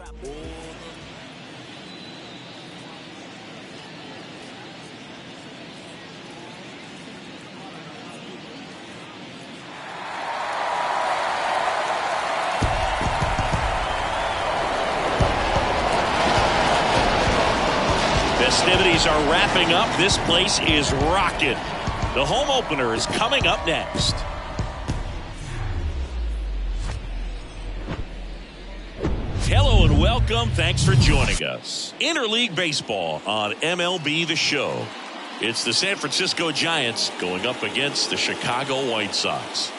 Festivities are wrapping up. This place is rocking. The home opener is coming up next. Hello and welcome. Thanks for joining us. Interleague Baseball on MLB The Show. It's the San Francisco Giants going up against the Chicago White Sox.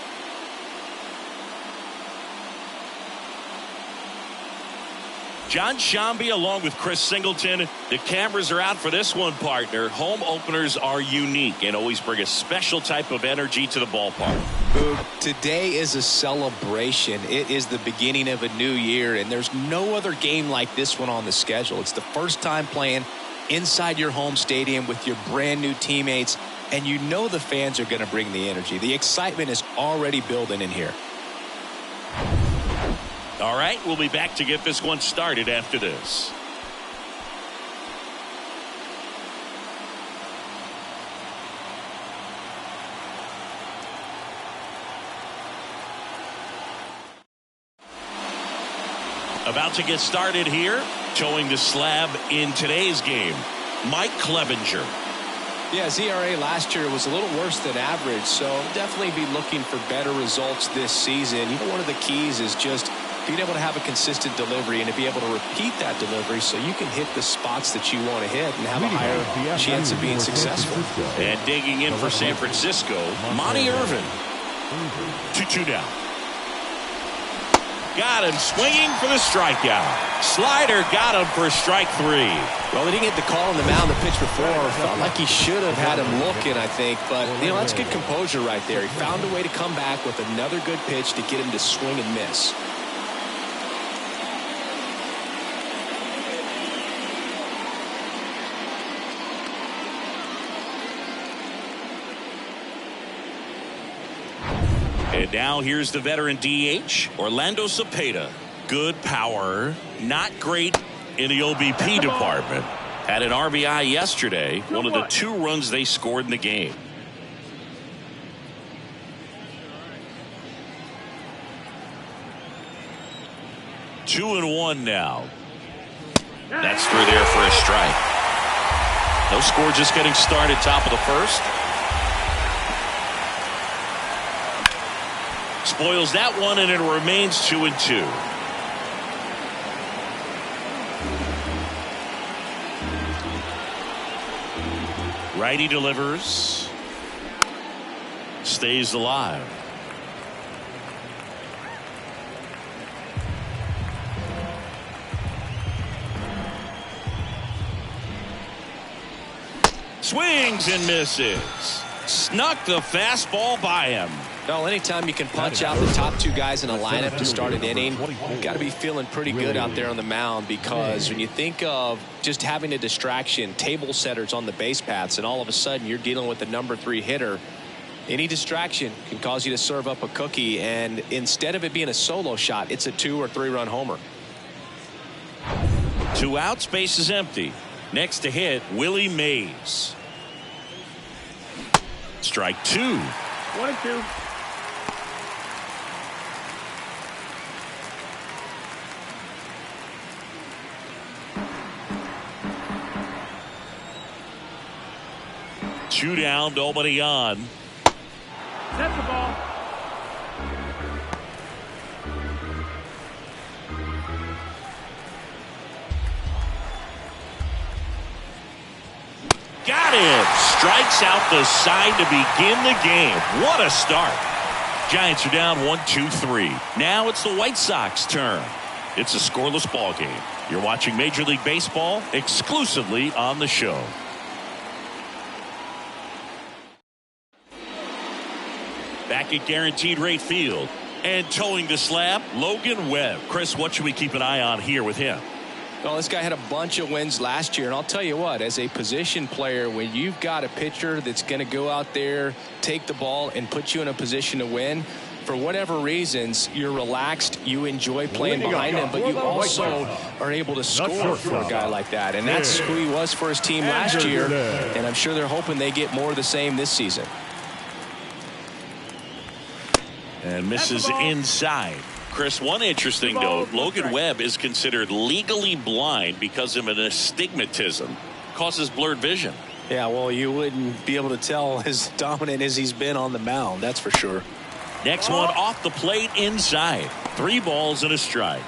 John Shambi along with Chris Singleton. The cameras are out for this one, partner. Home openers are unique and always bring a special type of energy to the ballpark. Today is a celebration. It is the beginning of a new year, and there's no other game like this one on the schedule. It's the first time playing inside your home stadium with your brand new teammates, and you know the fans are going to bring the energy. The excitement is already building in here. All right, we'll be back to get this one started after this. About to get started here, towing the slab in today's game, Mike Clevenger. Yeah, his ERA last year was a little worse than average, so definitely be looking for better results this season. You know, one of the keys is just being able to have a consistent delivery and to be able to repeat that delivery so you can hit the spots that you want to hit and have a higher chance of being successful. And digging in for San Francisco, Monty Irvin. 2-2 down. Got him swinging for the strikeout. Slider got him for strike 3. Well, he didn't get the call on the mound the pitch before. Felt like he should have had him looking, I think. But, you know, that's good composure right there. He found a way to come back with another good pitch to get him to swing and miss. And now here's the veteran DH, Orlando Cepeda. Good power, not great in the OBP department. Had an RBI yesterday, one of the 2 runs they scored in the game. Two and one now. That's through there for a strike. No score, just getting started, top of the first. Spoils that one, and it remains 2-2. Righty delivers. Stays alive. Swings and misses. Snuck the fastball by him. Well, anytime you can punch out the top 2 guys in a lineup to start an inning, you've got to be feeling pretty good out there on the mound, because when you think of just having a distraction, table setters on the base paths, and all of a sudden you're dealing with the number 3 hitter, any distraction can cause you to serve up a cookie, and instead of it being a solo shot, it's a 2 or 3 run homer. 2 outs, base is empty. Next to hit, Willie Mays. Strike 2. 1-2. Two down, nobody on. Set the ball. Got him. Strikes out the side to begin the game. What a start. Giants are down 1-2-3. Now it's the White Sox turn. It's a scoreless ball game. You're watching Major League Baseball exclusively on the show. Back at Guaranteed Rate Field and towing the slab, Logan Webb. Chris, what should we keep an eye on here with him? Well, this guy had a bunch of wins last year, and I'll tell you what, as a position player, when you've got a pitcher that's going to go out there, take the ball, and put you in a position to win, for whatever reasons, you're relaxed, you enjoy playing behind him, but you also are able to score for a guy like that. And that's who he was for his team last year, and I'm sure they're hoping they get more of the same this season. And misses inside. Chris, one interesting note, Logan Webb is considered legally blind because of an astigmatism. Causes blurred vision. Yeah, well, you wouldn't be able to tell as dominant as he's been on the mound, that's for sure. Next one off the plate inside. 3 balls and a strike.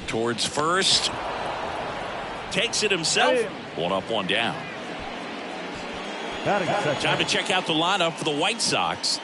Towards first. Takes it himself. 1 up, 1 down. Time to check out the lineup for the White Sox.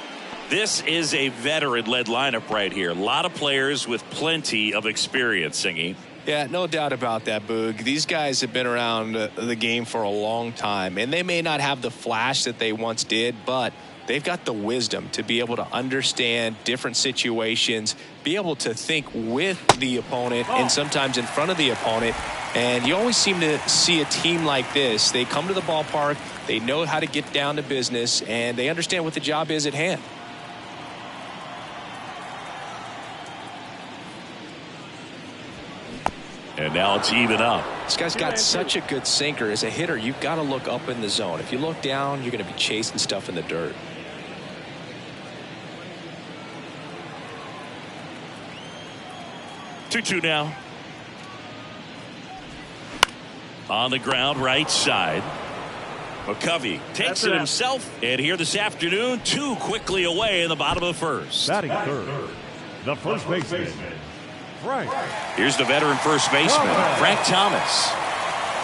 This is a veteran-led lineup right here. A lot of players with plenty of experience, Singy. Yeah, no doubt about that, Boog. These guys have been around the game for a long time, and they may not have the flash that they once did, but they've got the wisdom to be able to understand different situations, be able to think with the opponent and sometimes in front of the opponent. And you always seem to see a team like this. They come to the ballpark, they know how to get down to business, and they understand what the job is at hand. And now it's even up. This guy's got such a good sinker. As a hitter, you've got to look up in the zone. If you look down, you're going to be chasing stuff in the dirt. Two now. On the ground, right side. McCovey takes it himself. And here this afternoon, 2 quickly away in the bottom of the first. Batting third, the first baseman, Frank. Here's the veteran first baseman, Frank Thomas.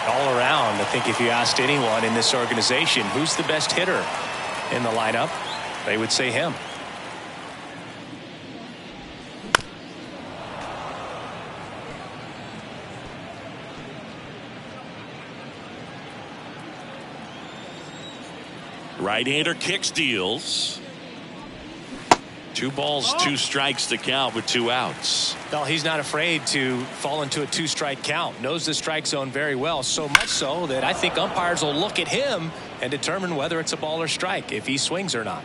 All around, I think if you asked anyone in this organization who's the best hitter in the lineup, they would say him. Right-hander kicks, deals. 2 balls, 2 strikes to count with 2 outs. Well, he's not afraid to fall into a 2-strike count. Knows the strike zone very well, so much so that I think umpires will look at him and determine whether it's a ball or strike, if he swings or not.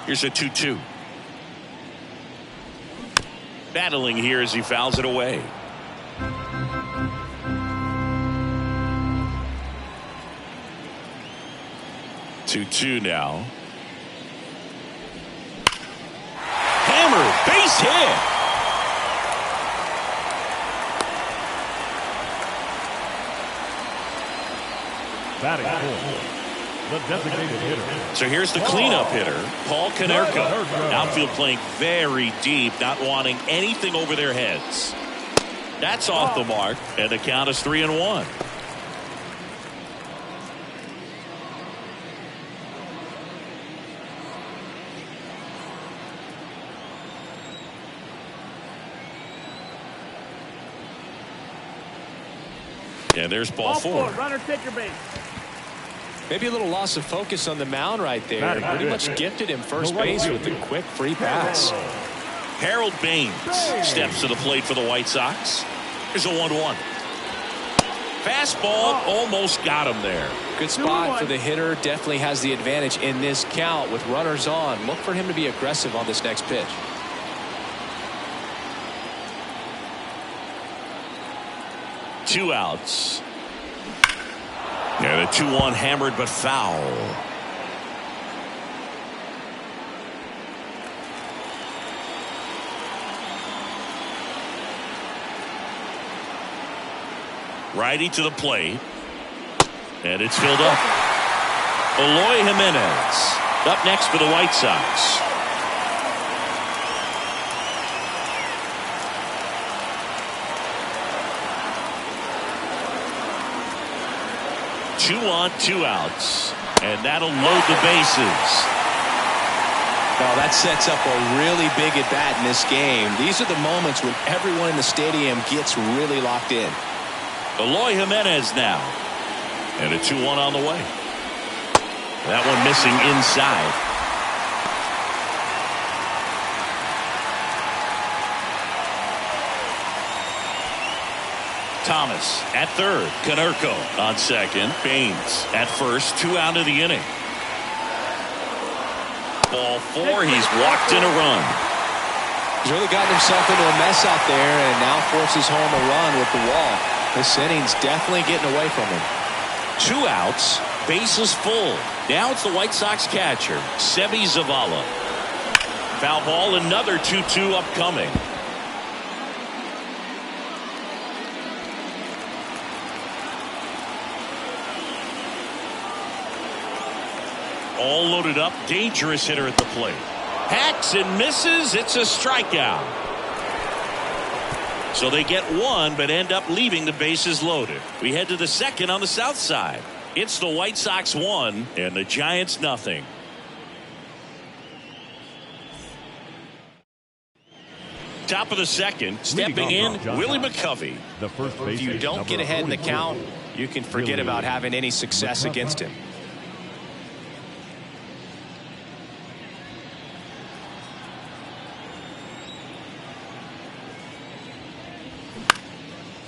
Here's a 2-2. Battling here as he fouls it away. 2-2 now. Hammer, base hit. Batting fourth, the designated hitter. So here's the cleanup hitter, Paul Konerko. Outfield playing very deep, not wanting anything over their heads. That's off the mark, and the count is 3-1. And there's ball 4. Runner, take your base. Maybe a little loss of focus on the mound right there. Pretty much gifted him first base with a quick free pass. Harold Baines steps to the plate for the White Sox. Here's a 1-1. Fastball almost got him there. Good spot for the hitter. Definitely has the advantage in this count with runners on. Look for him to be aggressive on this next pitch. Two outs. And a 2-1 hammered but foul. Righty to the plate. And it's filled up. Eloy Jimenez up next for the White Sox. Two on, 2 outs. And that'll load the bases. Well, that sets up a really big at bat in this game. These are the moments when everyone in the stadium gets really locked in. Eloy Jimenez now. And a 2-1 on the way. That one missing inside. Thomas at third. Konerko on second. Baines at first. 2 out of the inning. Ball 4. He's walked in a run. He's really gotten himself into a mess out there and now forces home a run with the wall. This inning's definitely getting away from him. 2 outs. Bases full. Now it's the White Sox catcher, Seby Zavala. Foul ball. Another 2-2 upcoming. All loaded up. Dangerous hitter at the plate. Hacks and misses. It's a strikeout. So they get 1 but end up leaving the bases loaded. We head to the second on the south side. It's the White Sox 1 and the Giants nothing. Top of the second, stepping in, Willie McCovey. The first base. If you don't get ahead in the count, you can forget about having any success against him.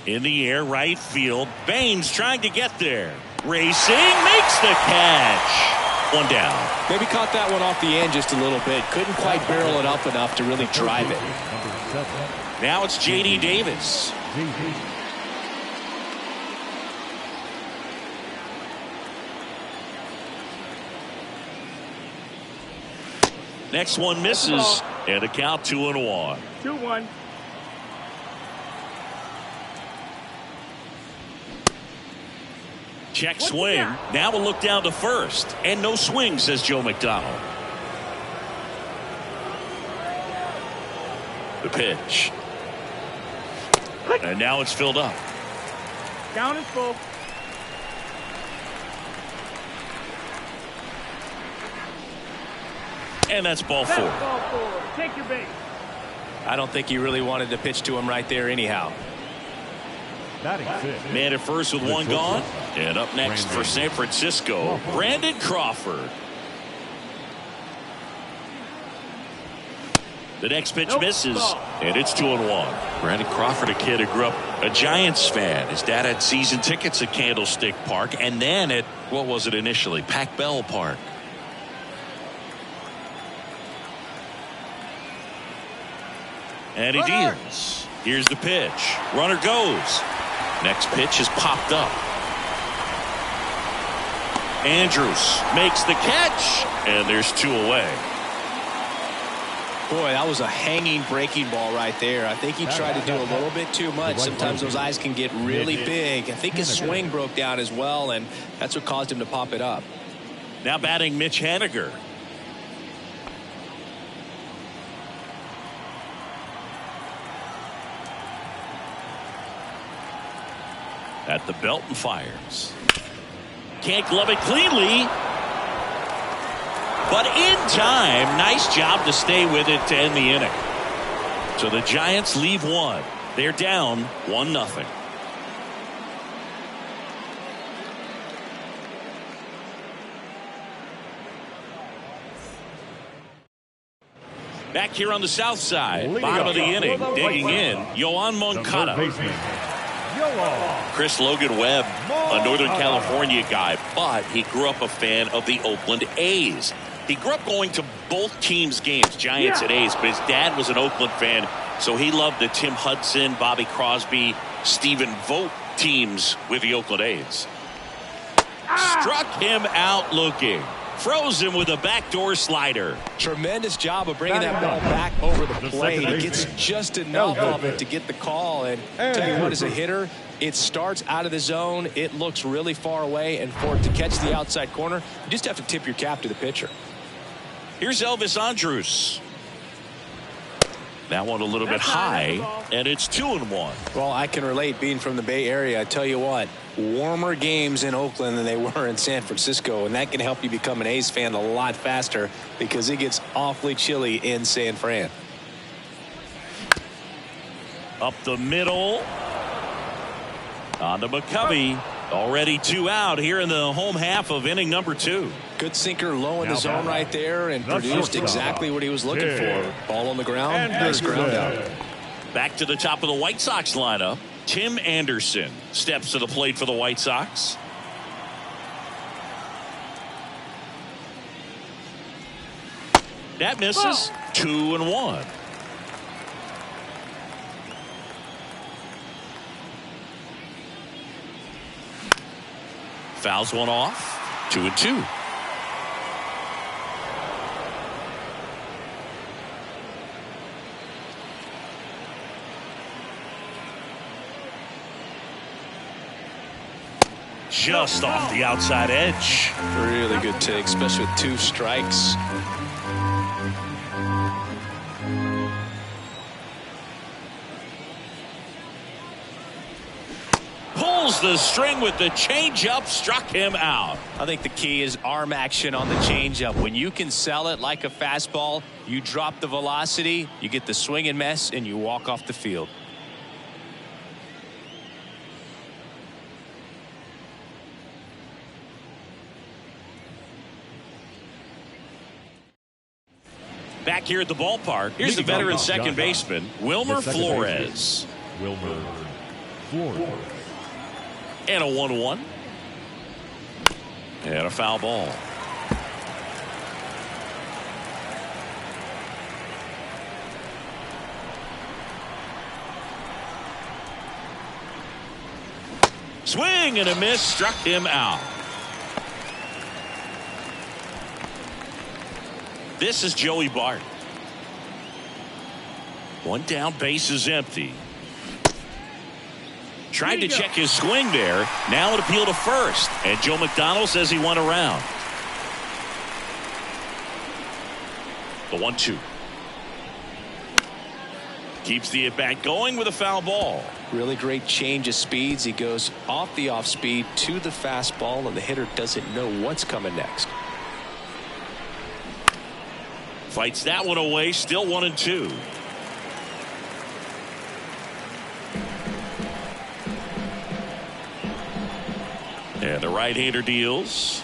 In the air, right field. Baines trying to get there. Racing, makes the catch. 1 down. Maybe caught that one off the end just a little bit. Couldn't quite barrel it up enough to really drive it. Now it's J.D. Davis. Next one misses. And a count 2-1. 2-1. Check swing. Now we'll look down to first. And no swing, says Joe McDonald. The pitch. And now it's filled up. Count is full. And that's ball 4. That's ball 4. Take your base. I don't think he really wanted to pitch to him right there anyhow. Man at first with 1 gone. And up next for San Francisco, Brandon Crawford. The next pitch misses, and it's 2-1. Brandon Crawford, a kid who grew up a Giants fan. His dad had season tickets at Candlestick Park, and then at, what was it initially, Pac Bell Park. And he deals. Here's the pitch. Runner goes. Next pitch is popped up. Andrews makes the catch, and there's 2 away. Boy, that was a hanging breaking ball right there. I think he tried to do a little bit too much. Sometimes those eyes can get really big. I think his swing broke down as well, and that's what caused him to pop it up. Now batting Mitch Haniger. At the belt and fires. Can't glove it cleanly. But in time, nice job to stay with it to end the inning. So the Giants leave 1. They're down 1-0. Back here on the south side, bottom of the inning, digging in, Yoan Moncada. Chris Logan Webb, a Northern California guy, but he grew up a fan of the Oakland A's. He grew up going to both teams' games, Giants and A's, but his dad was an Oakland fan, so he loved the Tim Hudson, Bobby Crosby, Stephen Vogt teams with the Oakland A's. Struck him out looking. Froze him with a backdoor slider. Tremendous job of bringing that ball back over the plate. He gets just enough of it to get the call. And tell you what, as a hitter, it starts out of the zone. It looks really far away. And for it to catch the outside corner, you just have to tip your cap to the pitcher. Here's Elvis Andrus. That one a little bit high, and it's 2-1. Well, I can relate being from the Bay Area. I tell you what, warmer games in Oakland than they were in San Francisco, and that can help you become an A's fan a lot faster because it gets awfully chilly in San Fran. Up the middle. On to McCovey. Already 2 out here in the home half of inning number 2. Good sinker low in the zone right there and produced exactly what he was looking for. Ball on the ground. Nice ground out. Back to the top of the White Sox lineup. Tim Anderson steps to the plate for the White Sox. That misses. 2-1. Fouls one off. 2-2. Just off the outside edge. Really good take, especially with 2 strikes. Pulls the string with the changeup, struck him out. I think the key is arm action on the changeup. When you can sell it like a fastball, you drop the velocity, you get the swing and miss, and you walk off the field. Back here at the ballpark, here's the veteran second baseman, Wilmer Flores. Wilmer Flores. And a 1-1. And a foul ball. Swing and a miss, struck him out. This is Joey Bart. 1 down, base is empty. Tried to check his swing there. Now an appeal to first. And Joe McDonald says he went around. The 1-2. Keeps the at-bat going with a foul ball. Really great change of speeds. He goes off the off speed to the fastball, and the hitter doesn't know what's coming next. Fights that one away. Still 1-2. And the right-hander deals.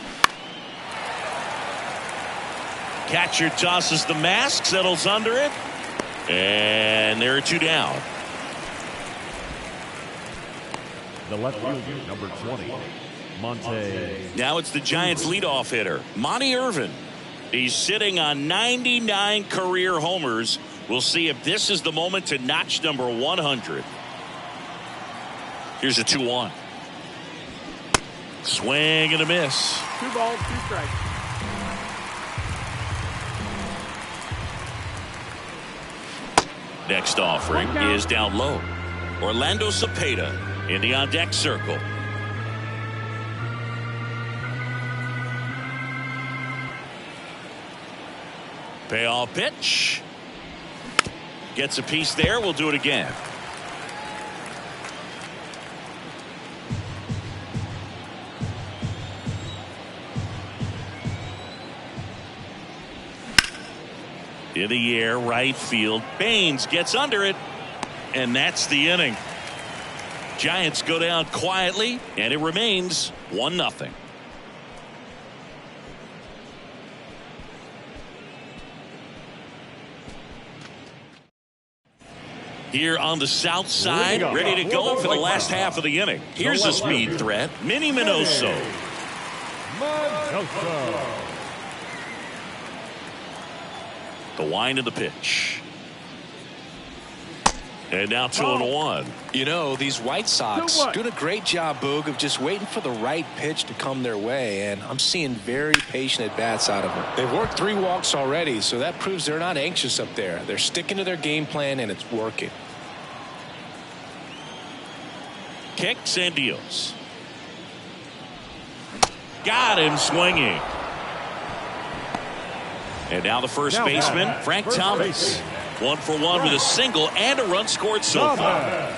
Catcher tosses the mask, settles under it. And there are 2 down. The left fielder, number 20, Monte. Now it's the Giants' leadoff hitter, Monty Irvin. He's sitting on 99 career homers. We'll see if this is the moment to notch number 100. Here's a 2-1. Swing and a miss. 2 balls, 2 strikes. Next offering is down low. Orlando Cepeda in the on-deck circle. Payoff pitch. Gets a piece there. We'll do it again. In the air, right field. Baines gets under it, and that's the inning. Giants go down quietly, and it remains 1-0. Here on the south side, ready to go for the last half of the inning. Here's a speed threat, Minnie Minoso. The wind of the pitch. And now 2-1. You know, these White Sox doing a great job, Boog, of just waiting for the right pitch to come their way, and I'm seeing very patient at-bats out of them. They've worked 3 walks already, so that proves they're not anxious up there. They're sticking to their game plan, and it's working. Kicks and deals. Got him swinging. And now the first baseman, Frank Thomas. 1 for 1 with a single and a run scored so far.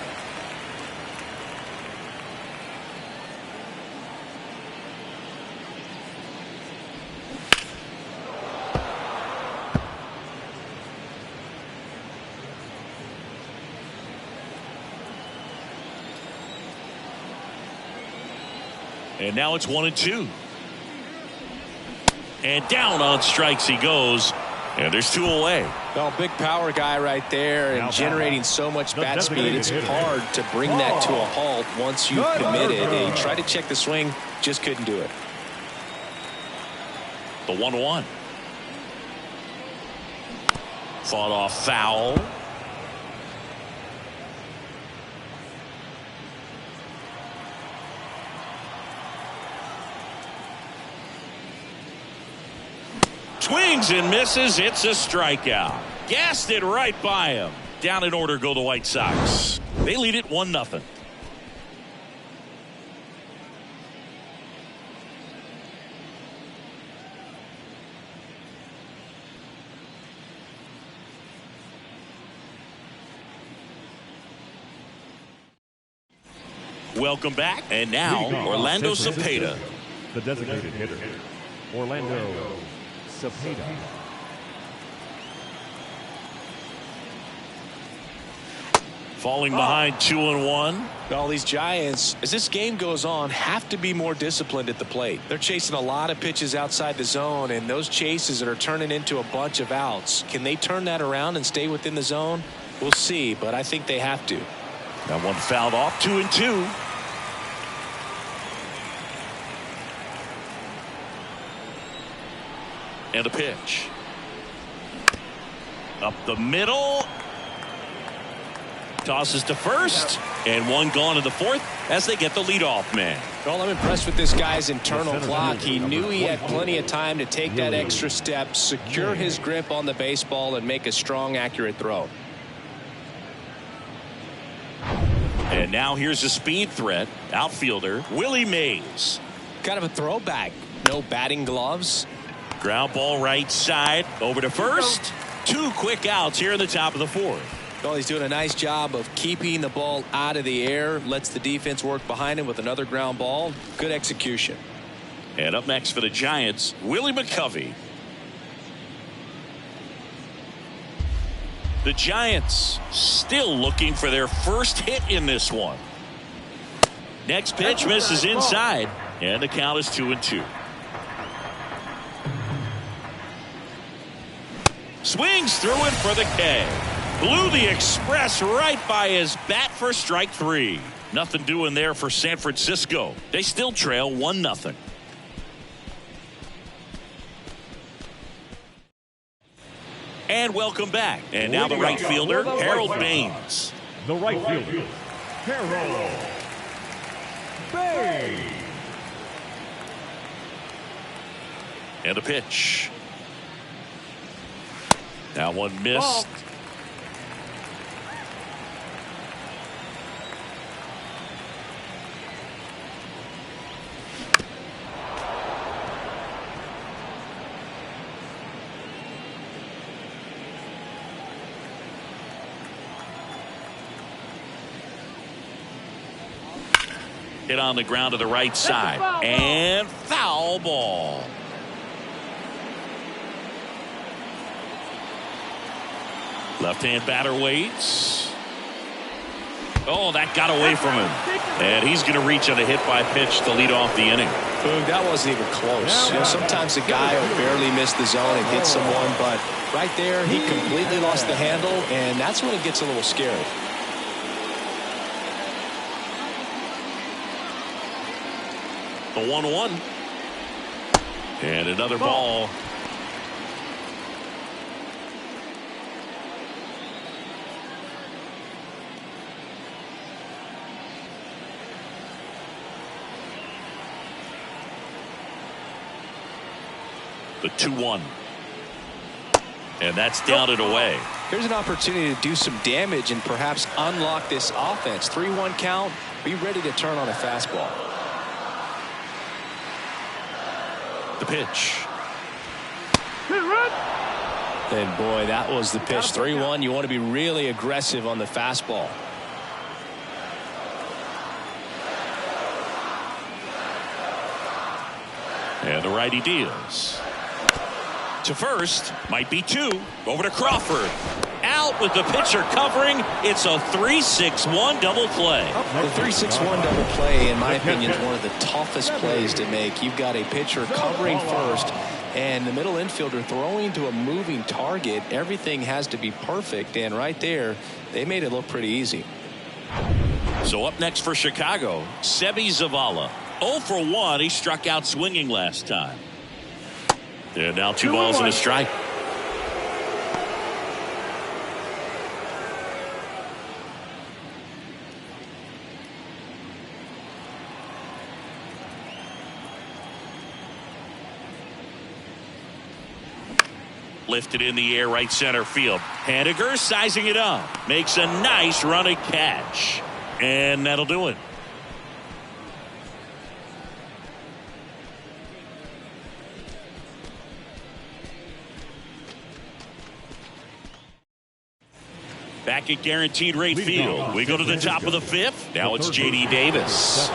And now it's 1-2. And down on strikes he goes. And there's 2 away. Well, big power guy right there and generating so much bat speed. It's hard to bring that to a halt once you've committed. He tried to check the swing, just couldn't do it. The 1-1. Fought off foul. Swings and misses. It's a strikeout. Gassed it right by him. Down in order go the White Sox. They lead it 1-0. Welcome back. And now Orlando Cepeda. The designated hitter, Orlando Cepeda. Falling behind 2-1. All these Giants, as this game goes on, have to be more disciplined at the plate. They're chasing a lot of pitches outside the zone, and those chases that are turning into a bunch of outs. Can they turn that around and stay within the zone? We'll see, but I think they have to. That one fouled off. 2-2. And a pitch. Up the middle. Tosses to first. And one gone in the fourth as they get the leadoff man. Well, I'm impressed with this guy's internal clock. He knew he had plenty of time to take that extra step, secure his grip on the baseball, and make a strong, accurate throw. And now here's a speed threat. Outfielder Willie Mays. Kind of a throwback. No batting gloves. Ground ball right side. Over to first. 2 quick outs here in the top of the fourth. Well, he's doing a nice job of keeping the ball out of the air. Lets the defense work behind him with another ground ball. Good execution. And up next for the Giants, Willie McCovey. The Giants still looking for their first hit in this one. Next pitch misses inside. And the count is 2-2. Swings through it for the K. Blew the express right by his bat for strike 3. Nothing doing there for San Francisco. They still trail 1-0. And welcome back. And now the right fielder, Harold Baines. The right fielder, Harold Baines. And a pitch. Now one missed. Hit on the ground to the right side. And foul ball. Left-hand batter waits. Oh, that got away from him. And he's going to reach on a hit by pitch to lead off the inning. Boom, that wasn't even close. You know, sometimes a guy will barely miss the zone and hit someone, but right there, he completely lost the handle, and that's when it gets a little scary. The 1-1. And another ball. The 2-1. And that's down and away. Here's an opportunity to do some damage and perhaps unlock this offense. 3-1 count. Be ready to turn on a fastball. The pitch. And boy, that was the pitch. 3-1. You want to be really aggressive on the fastball. And the righty deals. To first, might be 2. Over to Crawford. Out out with the pitcher covering. It's a 3-6-1 double play. The 3-6-1 double play, in my opinion, is one of the toughest plays to make. You've got a pitcher covering first and the middle infielder throwing to a moving target. Everything has to be perfect, and right there, they made it look pretty easy. So up next for Chicago, Sebi Zavala. 0 for 1. He struck out swinging last time. And now 2 balls and a strike. Lifted in the air, right center field. Haniger sizing it up. Makes a nice running catch. And that'll do it. Back at Guaranteed Rate Field. We go to the top of the 5th. Now it's J.D. Davis.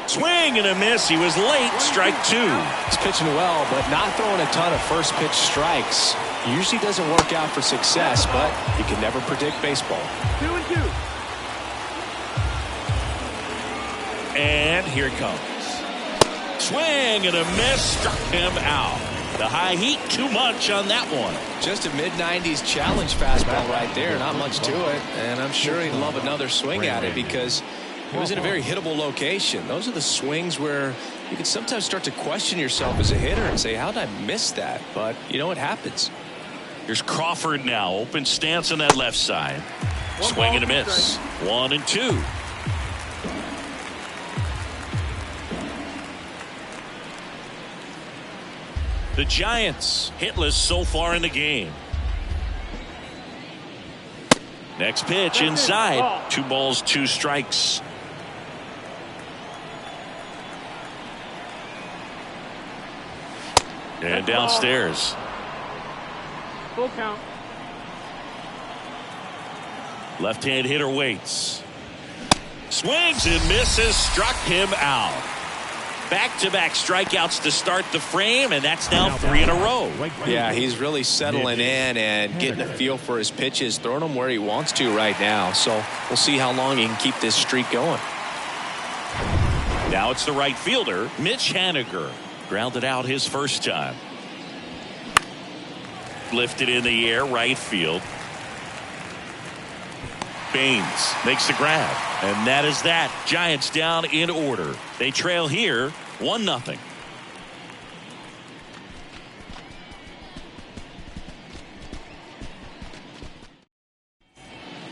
Swing and a miss. He was late. Strike 2. He's pitching well, but not throwing a ton of first pitch strikes. Usually doesn't work out for success, but you can never predict baseball. 2-2. And here it comes. Swing and a miss. Struck him out. The high heat, too much on that one. Just a mid-90s challenge fastball right there. Not much to it. And I'm sure he'd love another swing at it because it was in a very hittable location. Those are the swings where you can sometimes start to question yourself as a hitter and say, how did I miss that? But, you know, it happens. Here's Crawford now. Open stance on that left side. Swing and a miss. 1-2. The Giants hitless so far in the game. Next pitch inside. 2 balls, 2 strikes. And downstairs. Full count. Left-hand hitter waits. Swings and misses. Struck him out. Back-to-back strikeouts to start the frame, and that's now 3 in a row. Yeah, he's really settling in and getting a feel for his pitches, throwing them where he wants to right now. So we'll see how long he can keep this streak going. Now it's the right fielder, Mitch Haniger. Grounded out his first time. Lifted in the air, right field. Baines makes the grab. And that is that. Giants down in order. They trail here 1-0.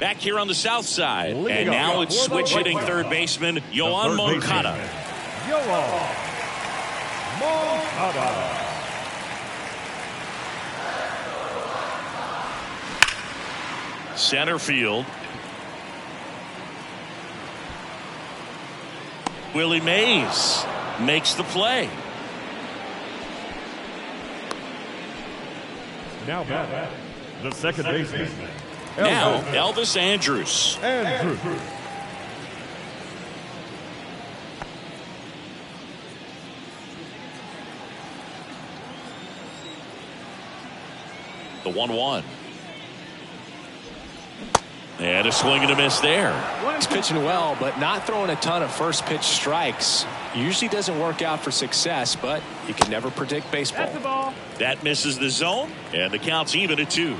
Back here on the south side. And now it's switch hitting third baseman Yoan Moncada. Yoan Moncada. Center field. Willie Mays makes the play. Now back, the second baseman. Now Elvis Andrus. The 1-1. And a swing and a miss there. He's pitching well, but not throwing a ton of first pitch strikes. Usually doesn't work out for success, but you can never predict baseball. That's the ball. That misses the zone, and the count's even at 2.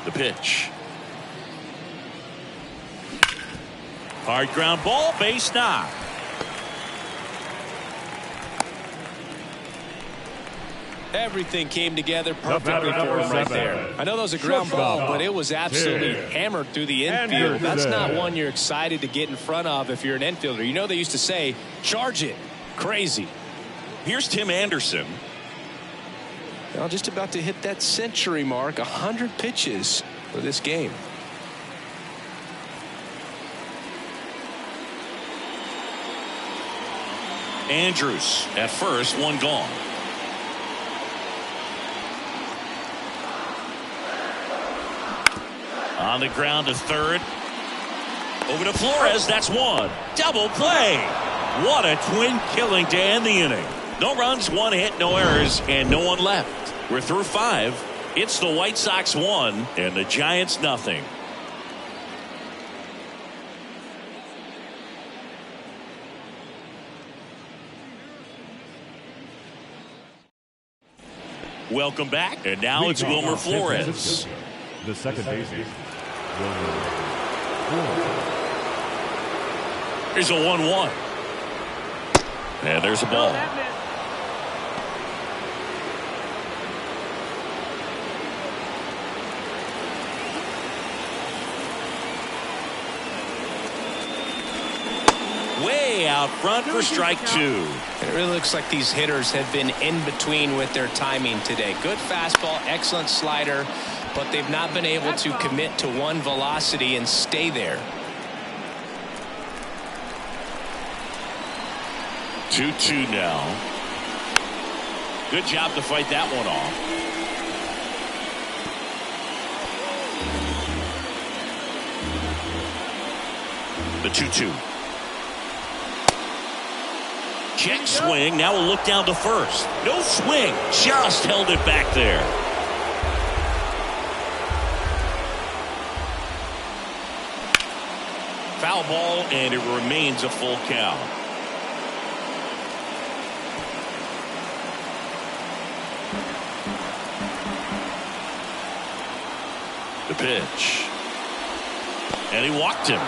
The pitch. Hard ground ball, base knock. Everything came together perfectly for him right there. I know that was a ground ball, but it was absolutely hammered through the infield. That's not one you're excited to get in front of if you're an infielder. You know they used to say, charge it. Crazy. Here's Tim Anderson. Well, just about to hit that century mark, 100 pitches for this game. Andrus at first, 1 gone. On the ground to third. Over to Flores. That's 1. Double play. What a twin killing to end the inning. No runs, one hit, no errors, and no one left. We're through 5. It's the White Sox 1 and the Giants nothing. Welcome back, and now it's Wilmer Flores. The second baseman, Wilmer Flores. Here's a 1-1. And there's a ball. Way out front for strike 2. It really looks like these hitters have been in between with their timing today. Good fastball, excellent slider, but they've not been able to commit to one velocity and stay there. 2-2 now. Good job to fight that one off. The 2-2. Check swing. Now we'll look down to first. No swing. Just held it back there. Foul ball, and it remains a full count. The pitch. And he walked him.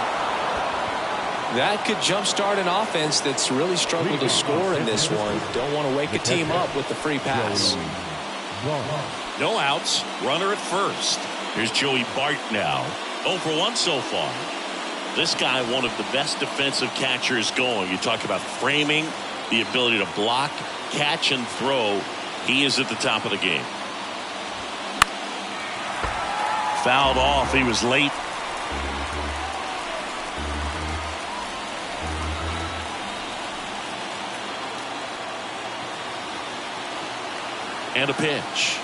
That could jumpstart an offense that's really struggled to score in this one. Don't want to wake a team up with the free pass. No outs. Runner at first. Here's Joey Bart now. 0 for 1 so far. This guy, one of the best defensive catchers going. You talk about framing, the ability to block, catch, and throw. He is at the top of the game. Fouled off. He was late. And a pitch.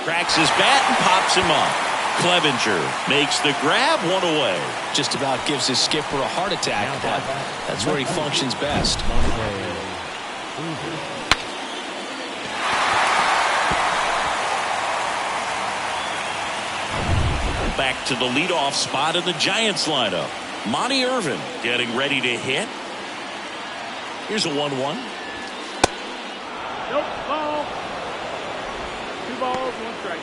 Cracks his bat and pops him up. Clevenger makes the grab, 1 away. Just about gives his skipper a heart attack, but that's where he functions best. Back to the leadoff spot in the Giants lineup. Monty Irvin getting ready to hit. Here's a 1-1. Nope, ball. 2 balls, 1 strike.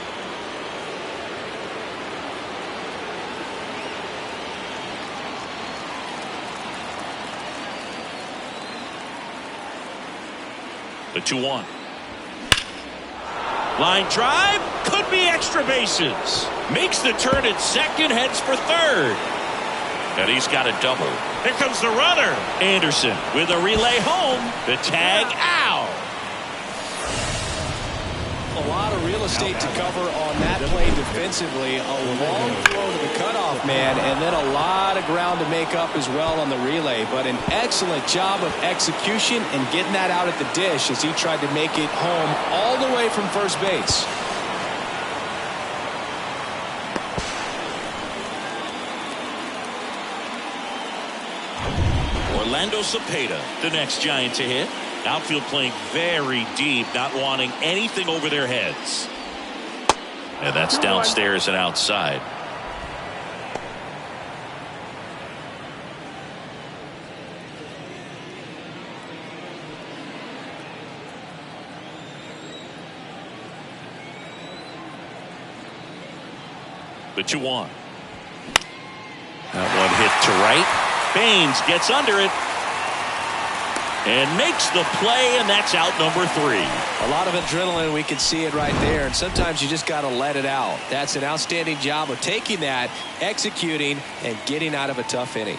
The 2-1. Line drive. Could be extra bases. Makes the turn at second. Heads for third. And he's got a double. Here comes the runner. Anderson with a relay home. The tag out. A lot of real estate to cover on that play defensively. A long throw to the cutoff man, and then a lot of ground to make up as well on the relay. But an excellent job of execution and getting that out at the dish as he tried to make it home all the way from first base. Orlando Cepeda, the next Giant to hit. Outfield playing very deep, not wanting anything over their heads. And that's downstairs and outside. The 2-1. That one hit to right. Baines gets under it. And makes the play, and that's out number 3. A lot of adrenaline, we can see it right there, and sometimes you just got to let it out. That's an outstanding job of taking that, executing, and getting out of a tough inning.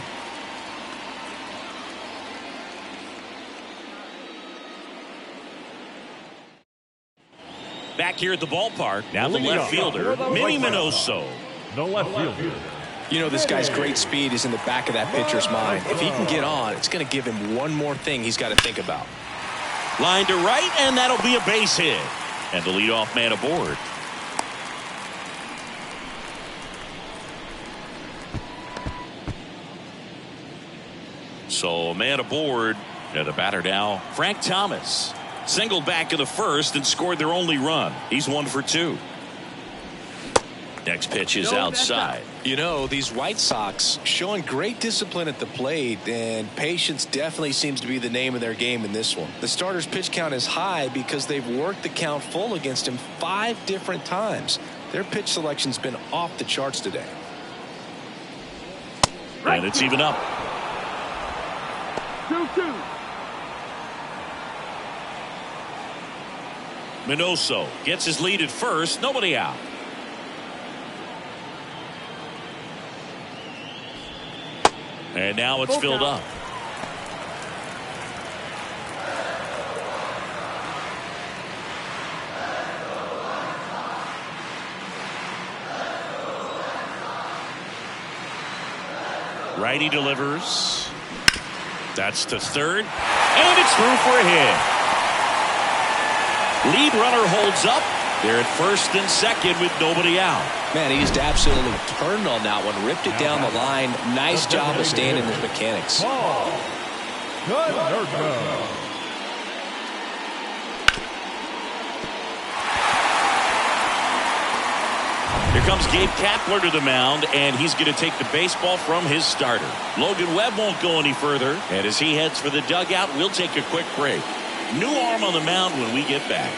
Back here at the ballpark, now the left fielder, Minnie Minoso. The left fielder. You know, this guy's great speed is in the back of that pitcher's mind. If he can get on, it's going to give him one more thing he's got to think about. Line to right, and that'll be a base hit. And the leadoff man aboard. So a man aboard. And the batter now, Frank Thomas. Singled back in the first and scored their only run. He's 1 for 2. Next pitch is outside. You know, these White Sox showing great discipline at the plate, and patience definitely seems to be the name of their game in this one. The starter's pitch count is high because they've worked the count full against him 5 different times. Their pitch selection's been off the charts today. And it's even up. 2-2. Minoso gets his lead at first. Nobody out. And now it's filled up. Righty delivers. That's to third. And it's through for a hit. Lead runner holds up. They're at first and second with nobody out. Man, he just absolutely turned on that one. Ripped it down the line. Nice job of staying in his mechanics. Here comes Gabe Kapler to the mound, and he's going to take the baseball from his starter. Logan Webb won't go any further, and as he heads for the dugout, we'll take a quick break. New arm on the mound when we get back.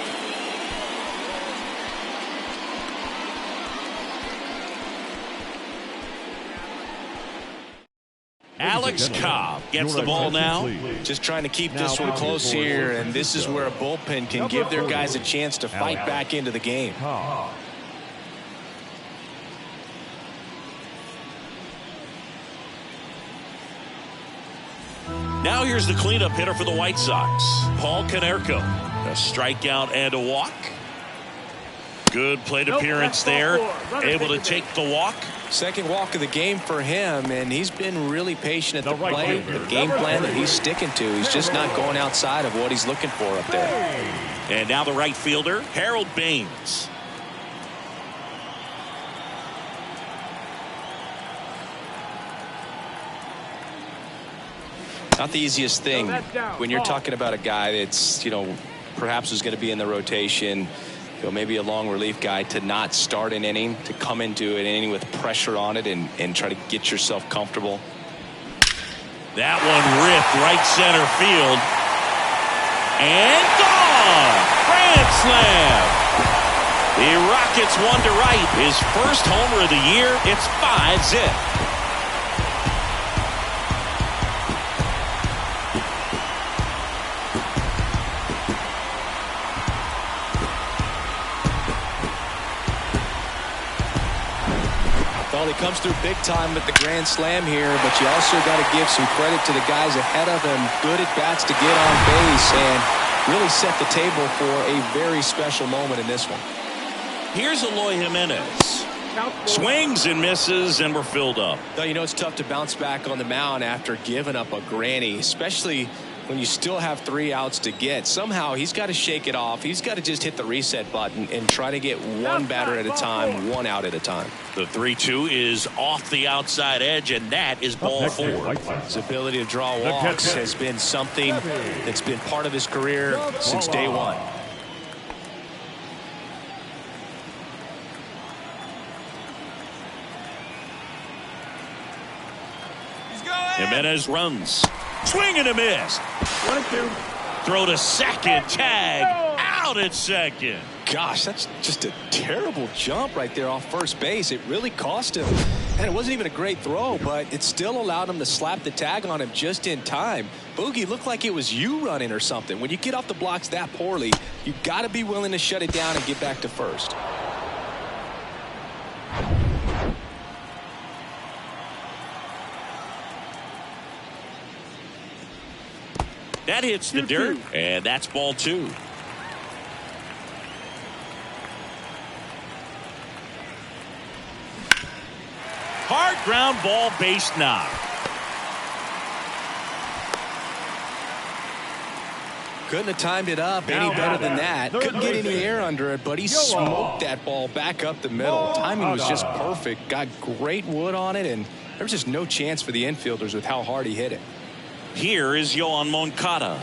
Alex Cobb gets the ball now. Just trying to keep this one close here, and this is where a bullpen can give their guys a chance to fight back into the game. Now here's the cleanup hitter for the White Sox, Paul Konerko. A strikeout and a walk. Good plate appearance there. Able to take the walk. Second walk of the game for him, and he's been really patient at the plate. The game plan that he's sticking to, he's just not going outside of what he's looking for up there. And now the right fielder, Harold Baines. Not the easiest thing when you're talking about a guy that's, perhaps is going to be in the rotation, maybe a long relief guy, to not start an inning, to come into an inning with pressure on it and try to get yourself comfortable. That one ripped right center field. And gone! Grand slam! The Rockets one to right. His first homer of the year. It's 5-zip. Well, he comes through big time with the grand slam here, but you also got to give some credit to the guys ahead of him. Good at bats to get on base and really set the table for a very special moment in this one. Here's Eloy Jimenez. Swings and misses, and we're filled up. Though, it's tough to bounce back on the mound after giving up a granny, especially when you still have 3 outs to get. Somehow he's got to shake it off. He's got to just hit the reset button and try to get one batter at a time, 1 out at a time. The 3-2 is off the outside edge, and that is ball 4. His ability to draw walks has been something that's been part of his career since day one. Jimenez runs. Swing and a miss. 1-2. Throw to second. Tag. Out at second. Gosh, that's just a terrible jump right there off first base. It really cost him. And it wasn't even a great throw, but it still allowed him to slap the tag on him just in time. Boogie, looked like it was you running or something. When you get off the blocks that poorly, you got to be willing to shut it down and get back to first. That hits the dirt, and that's ball 2. Hard ground ball, base knock. Couldn't have timed it up any better than that. Couldn't get any air under it, but he smoked that ball back up the middle. Timing was just perfect. Got great wood on it, and there's just no chance for the infielders with how hard he hit it. Here is Yohan Moncada.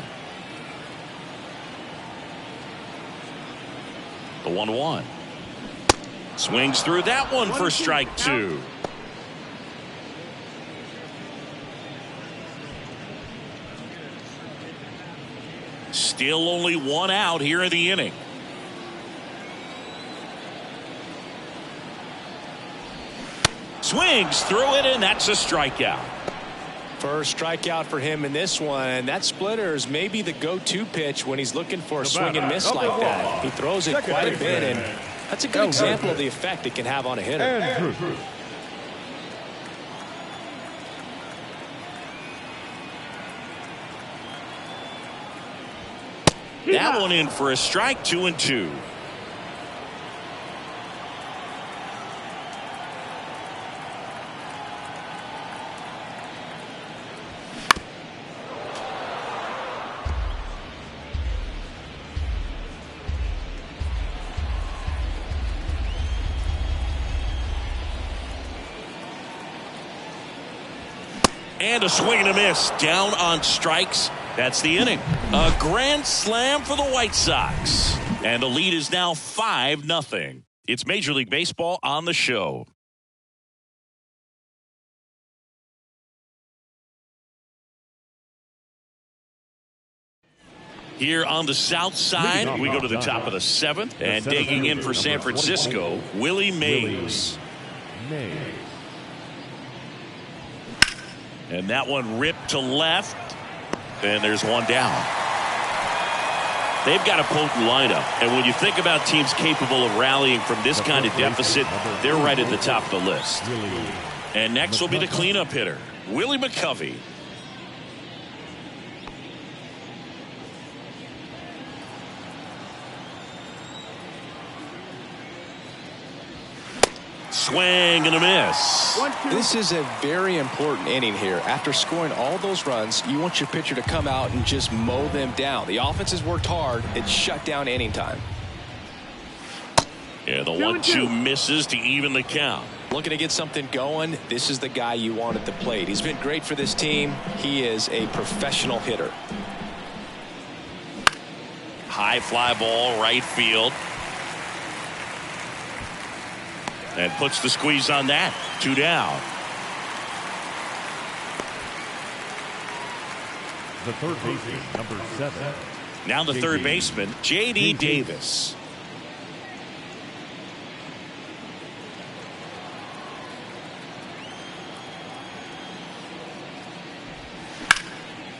The 1-1. Swings through that one for strike 2. Still only 1 out here in the inning. Swings through it, and that's a strikeout. First strikeout for him in this one. That splitter is maybe the go-to pitch when he's looking for a swing and miss like that. He throws it quite a bit, and that's a good example of the effect it can have on a hitter. That one in for a strike. 2-2. And a swing and a miss. Down on strikes. That's the inning. A grand slam for the White Sox. And the lead is now 5-0. It's Major League Baseball on the show. Here on the south side, we go to the top of the 7th. And digging in for San Francisco, Willie Mays. And that one ripped to left. And there's one down. They've got a potent lineup. And when you think about teams capable of rallying from this kind of deficit, they're right at the top of the list. And next will be the cleanup hitter, Willie McCovey. Swing and a miss. This is a very important inning here. After scoring all those runs, you want your pitcher to come out and just mow them down. The offense has worked hard. It's shut down inning time. Yeah, the 1-2 misses to even the count. Looking to get something going. This is the guy you want at the plate. He's been great for this team. He is a professional hitter. High fly ball, right field. And puts the squeeze on that. 2 down. The third baseman, number 7. Now the third baseman, J.D. Davis.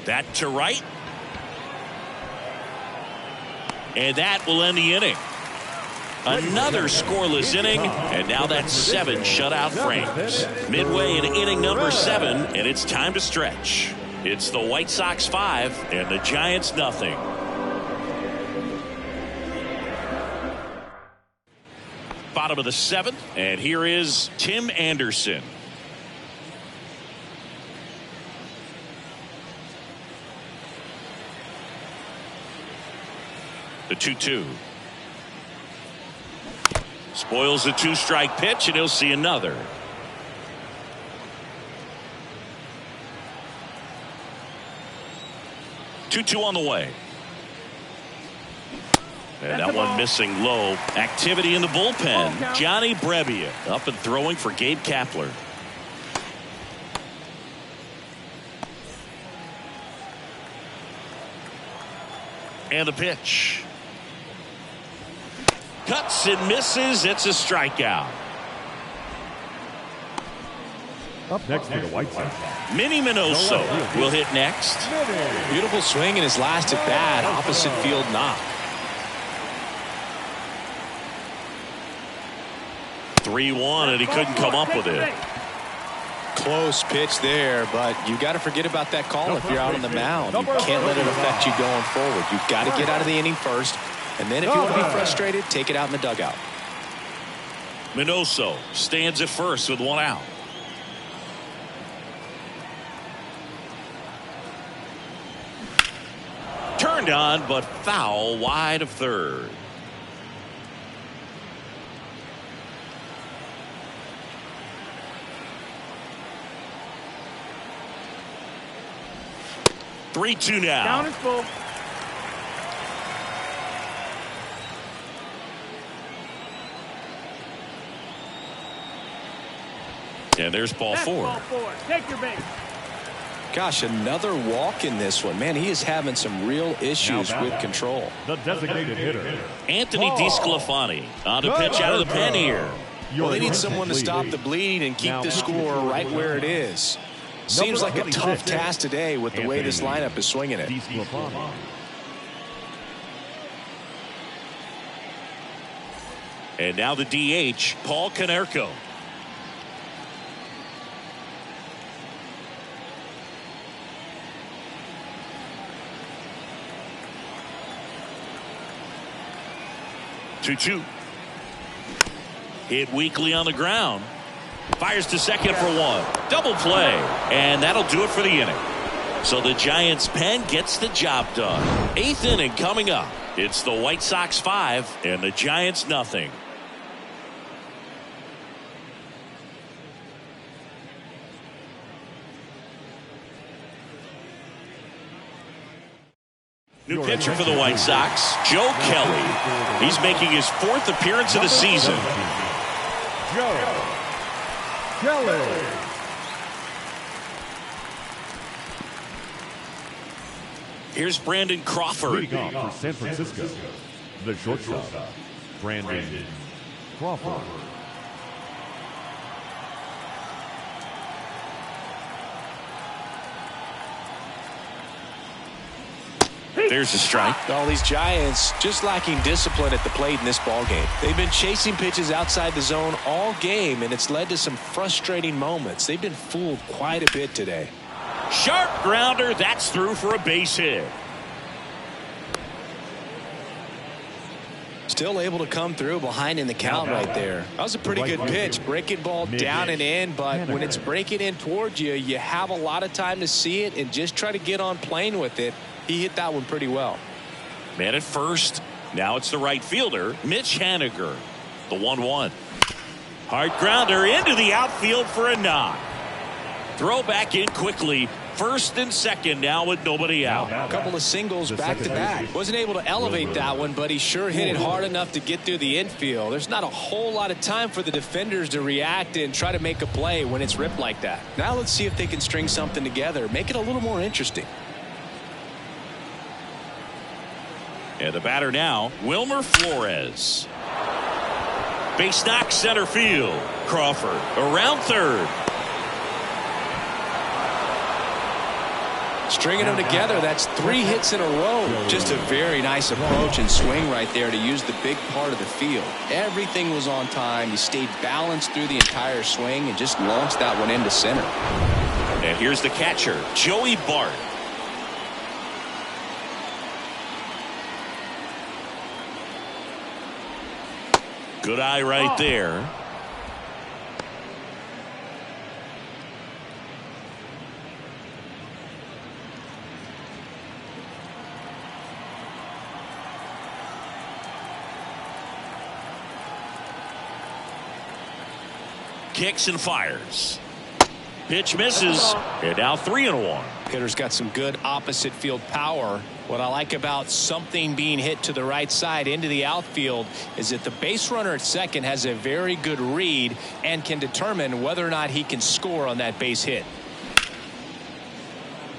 That to right. And that will end the inning. Another scoreless inning, and now that's 7 shutout frames. Midway in inning number 7, and it's time to stretch. It's the White Sox 5 and the Giants nothing. Bottom of the 7th, and here is Tim Anderson. The 2-2. Spoils the 2-strike pitch, and he'll see another. Two on the way. And that one missing low. Activity in the bullpen. Johnny Brebbia up and throwing for Gabe Kapler. And the pitch. Cuts and misses. It's a strikeout. Up next for the White Sox, Minnie Minoso will hit next. Beautiful swing in his last at bat. Opposite field knock. 3-1, and he couldn't come up with it. Close pitch there, but you got to forget about that call if you're out on the mound. You can't let it affect you going forward. You've got to get out of the inning first. And then if you want to be frustrated, take it out in the dugout. Minoso stands at first with 1 out. Turned on, but foul wide of third. 3-2 now. Down is full. And there's ball That's four. ball four. Take your base. Gosh, another walk in this one. Man, he is having some real issues with control. The designated hitter, Anthony DeSclafani on to pitch out of the pen here. Well, they need someone to stop the bleeding and keep the score right where it is. Seems like a tough task today with the way this lineup is swinging it. And now the DH, Paul Konerko. Two. Hit weakly on the ground. Fires to second for one. Double play. And that'll do it for the inning. So the Giants' pen gets the job done. Eighth inning coming up. It's the White Sox 5 and the Giants nothing. New pitcher for the White Sox, Joe Kelly. He's making his 4th appearance of the season. Joe Kelly. Here's Brandon Crawford. Leading off for San Francisco, the shortstop, Brandon Crawford. There's a strike. All these Giants just lacking discipline at the plate in this ball game. They've been chasing pitches outside the zone all game, and it's led to some frustrating moments. They've been fooled quite a bit today. Sharp grounder. That's through for a base hit. Still able to come through behind in the count right there. That was a pretty good pitch. Breaking ball down and in, but when it's breaking in towards you, you have a lot of time to see it and just try to get on plane with it. He hit that one pretty well. Man at first. Now it's the right fielder, Mitch Haniger. The 1-1. Hard grounder into the outfield for a knock. Throw back in quickly. First and second now with nobody out. A couple of singles back to back. Wasn't able to elevate that one, but he sure hit it hard enough to get through the infield. There's not a whole lot of time for the defenders to react and try to make a play when it's ripped like that. Now let's see if they can string something together. Make it a little more interesting. And the batter now, Wilmer Flores. Base knock center field. Crawford around third. Stringing them together, that's 3 hits in a row. Just a very nice approach and swing right there to use the big part of the field. Everything was on time. He stayed balanced through the entire swing and just launched that one into center. And here's the catcher, Joey Bart. Good eye right there. Kicks and fires. Pitch misses. And now 3-1. Hitter's got some good opposite field power. What I like about something being hit to the right side into the outfield is that the base runner at second has a very good read and can determine whether or not he can score on that base hit.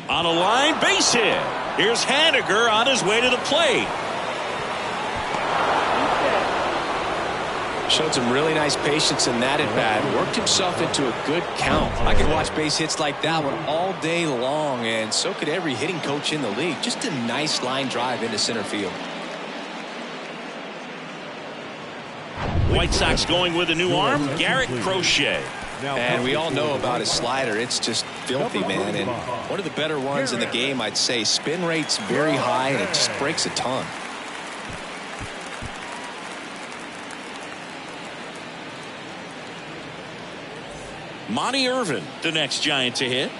On a line, base hit. Here's Haniger on his way to the plate. Showed some really nice patience in that at bat. Worked himself into a good count. I could watch base hits like that one all day long, and so could every hitting coach in the league. Just a nice line drive into center field. White Sox going with a new arm, Garrett Crochet. And we all know about his slider. It's just filthy, man. And one of the better ones in the game, I'd say. Spin rate's very high, and it just breaks a ton. Monty Irvin, the next Giant to hit.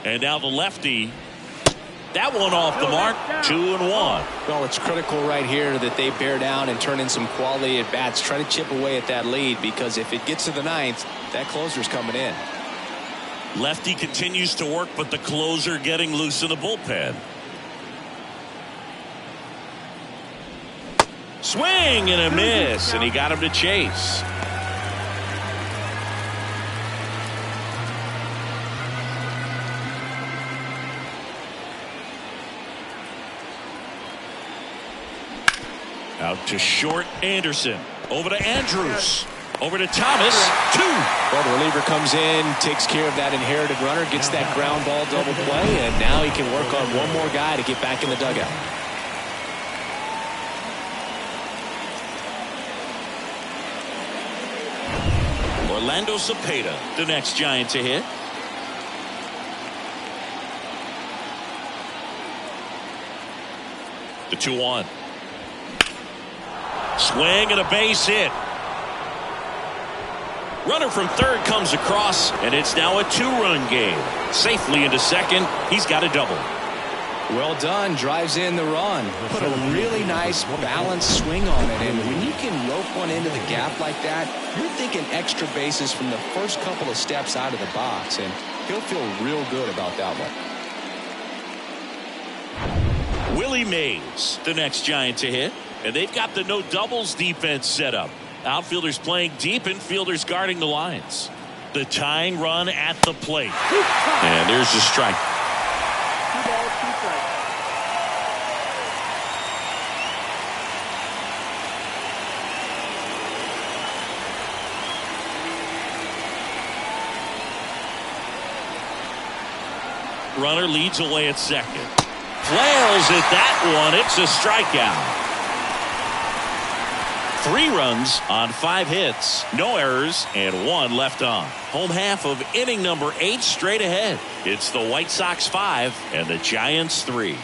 And now the lefty. That one off the mark. 2-1. Well, it's critical right here that they bear down and turn in some quality at bats. Try to chip away at that lead, because if it gets to the ninth, that closer's coming in. Lefty continues to work, but the closer getting loose in the bullpen. Swing and a miss, and he got him to chase. Out to short, Anderson. Over to Andrews. Over to Thomas. 2. Well, the reliever comes in, takes care of that inherited runner, gets that ground ball double play, and now he can work on one more guy to get back in the dugout. Orlando Cepeda, the next Giant to hit. The 2-1. Swing and a base hit. Runner from third comes across, and it's now a 2-run game. Safely into second. He's got a double. Well done. Drives in the run. Put a really nice balanced swing on it. And when you can rope one into the gap like that, you're thinking extra bases from the first couple of steps out of the box. And he'll feel real good about that one. Willie Mays, the next Giant to hit. And they've got the no doubles defense set up. Outfielders playing deep, infielders guarding the lines. The tying run at the plate. And there's the strike. 2 balls, 2 strikes. Runner leads away at second. Flails at that one. It's a strikeout. 3 runs on 5 hits, no errors, and 1 left on. Home half of inning number 8 straight ahead. It's the White Sox 5 and the Giants 3.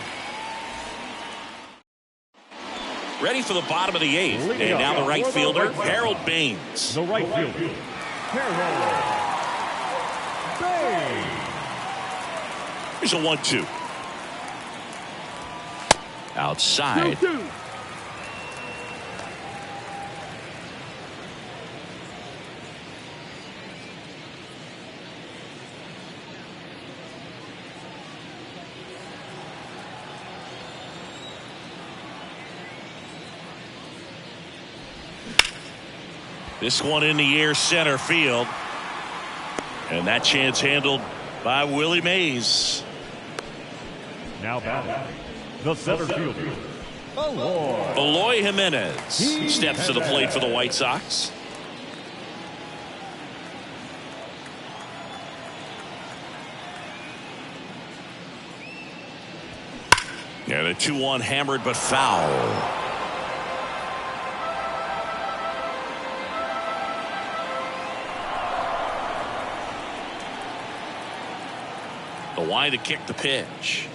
Ready for the bottom of the 8th. And now the right fielder, Harold Baines. The right fielder, Harold Baines. Here's a 1-2. Outside. 2-2. This one in the air, center field. And that chance handled by Willie Mays. Now batting, the center fielder, Eloy Jimenez steps to the plate for the White Sox. And a 2-1 hammered but foul. The wide to kick the pitch.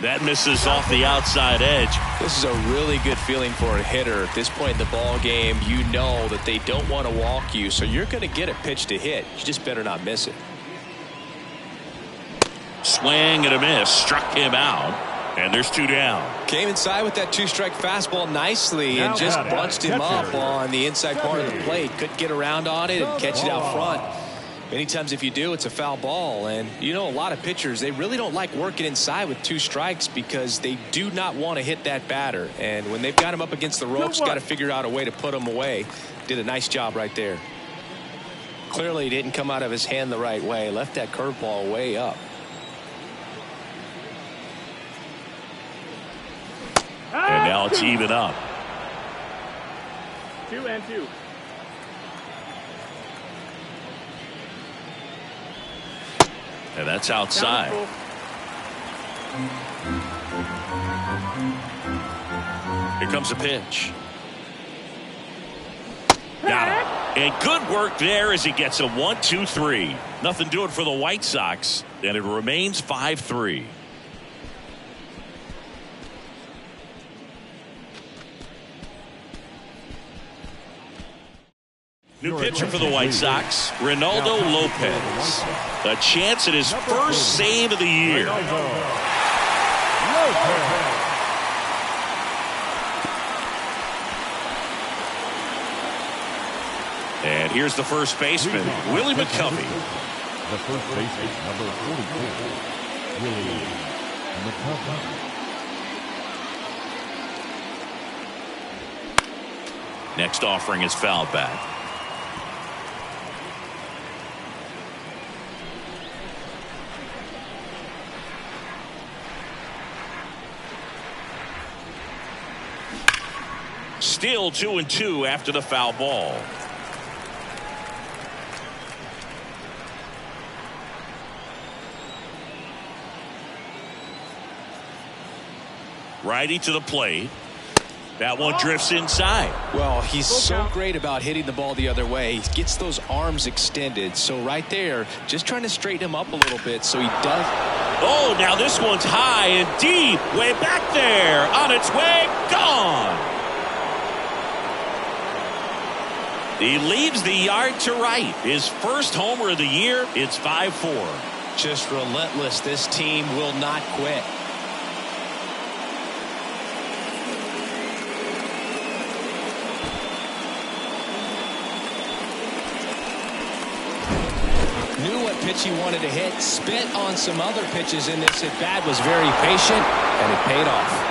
That misses off the outside edge. This is a really good feeling for a hitter. At this point in the ball game, you know that they don't want to walk you, so you're going to get a pitch to hit. You just better not miss it. Swing and a miss. Struck him out. And there's 2 down. Came inside with that 2-strike fastball nicely and just bunched him up on the inside part of the plate. Couldn't get around on it and catch it out front. Many times if you do, it's a foul ball. And you know, a lot of pitchers, they really don't like working inside with 2 strikes because they do not want to hit that batter. And when they've got him up against the ropes, got to figure out a way to put him away. Did a nice job right there. Clearly he didn't come out of his hand the right way. Left that curveball way up. And now it's even up. 2-2. And that's outside. Here comes a pitch. Got it. And good work there as he gets a 1-2-3. Nothing doing for the White Sox. And it remains 5-3. New pitcher for the White Sox, Ronaldo Lopez. A chance at his first save of the year. And here Here's the first baseman, Willie McCovey. The first baseman, number 44, Willie McCovey. Next offering is fouled back. Still 2-2 after the foul ball. Righty to the plate. That one drifts inside. Well, he's so great about hitting the ball the other way. He gets those arms extended. So right there, just trying to straighten him up a little bit so he does. Oh, now this one's high and deep. Way back there. On its way. Gone. He leaves the yard to right. His first homer of the year. It's 5-4. Just relentless. This team will not quit. Knew what pitch he wanted to hit. Spit on some other pitches in this at bat. Was very patient, and it paid off.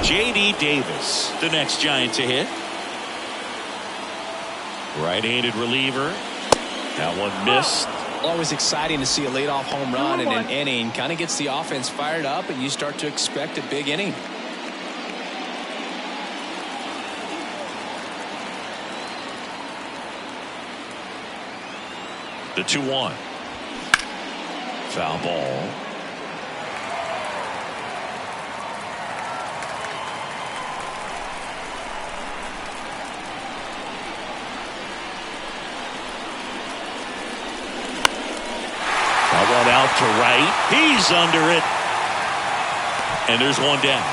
J.D. Davis, the next Giant to hit. Right-handed reliever. That one missed. Always exciting to see a leadoff home run in an inning. Kind of gets the offense fired up, and you start to expect a big inning. The 2-1. Foul ball. That one out to right. He's under it. And there's one down.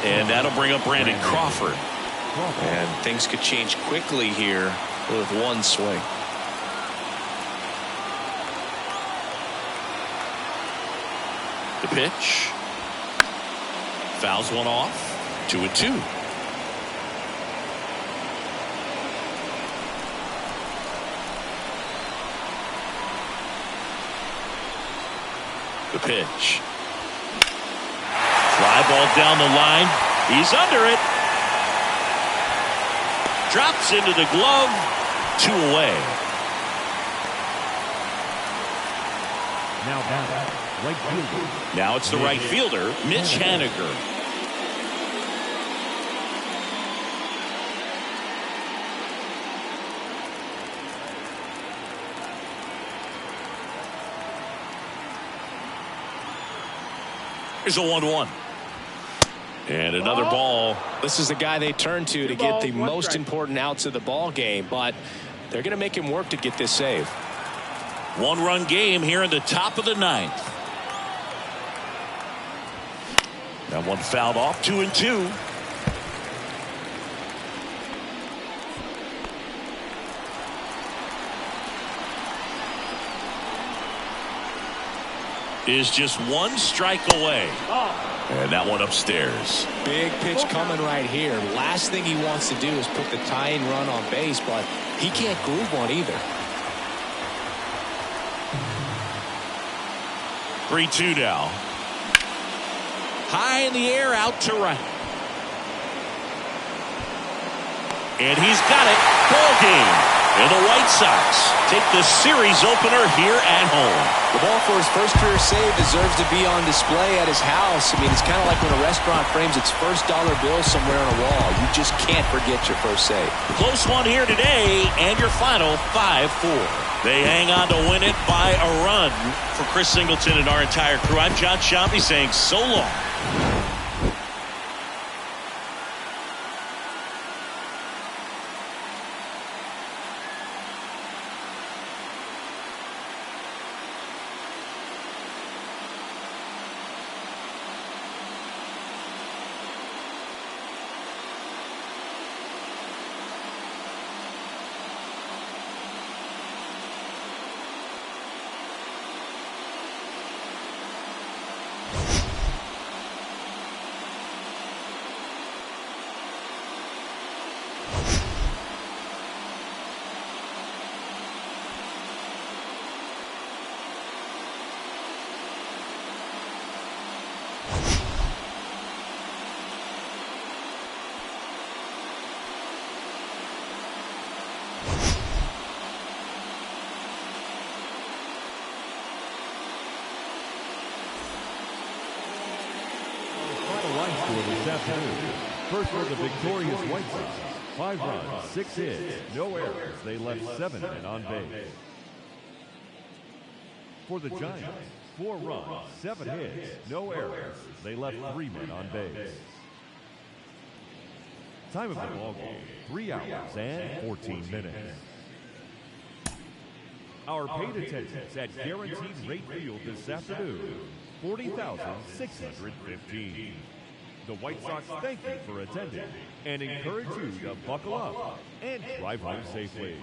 And that'll bring up Brandon Crawford. And things could change quickly here with one swing. The pitch. Fouls one off. 2-2. The pitch. Fly ball down the line. He's under it. Drops into the glove. 2 away. Now batting, right fielder. Now it's the right fielder, Mitch Haniger. Here's a 1-1. And another ball. This is the guy they turn to get the most important outs of the ball game, but they're going to make him work to get this save. 1-run game here in the top of the 9th. That one fouled off. 2-2. Is just one strike away. And that one upstairs. Big pitch coming right here. Last thing he wants to do is put the tying run on base, but he can't groove one either. 3-2 now. High in the air, out to right. And he's got it. Ball game. And the White Sox take the series opener here at home. The ball for his first career save deserves to be on display at his house. I mean, it's kind of like when a restaurant frames its first dollar bill somewhere on a wall. You just can't forget your first save. Close one here today, and your final 5-4. They hang on to win it by a run. For Chris Singleton and our entire crew, I'm John Shampi saying so long. Line score this afternoon. First for the victorious White Sox. 5 runs, 6 hits, no errors. They left 7 men on base. For the Giants, 4 runs, 7 hits, no errors. They left 3 men on base. Time of the ball game, 3 hours and 14 minutes. Our paid attendance at Guaranteed Rate Field this afternoon, 40,615. The White Sox thank you for attending and encourage you to buckle up and drive home safely.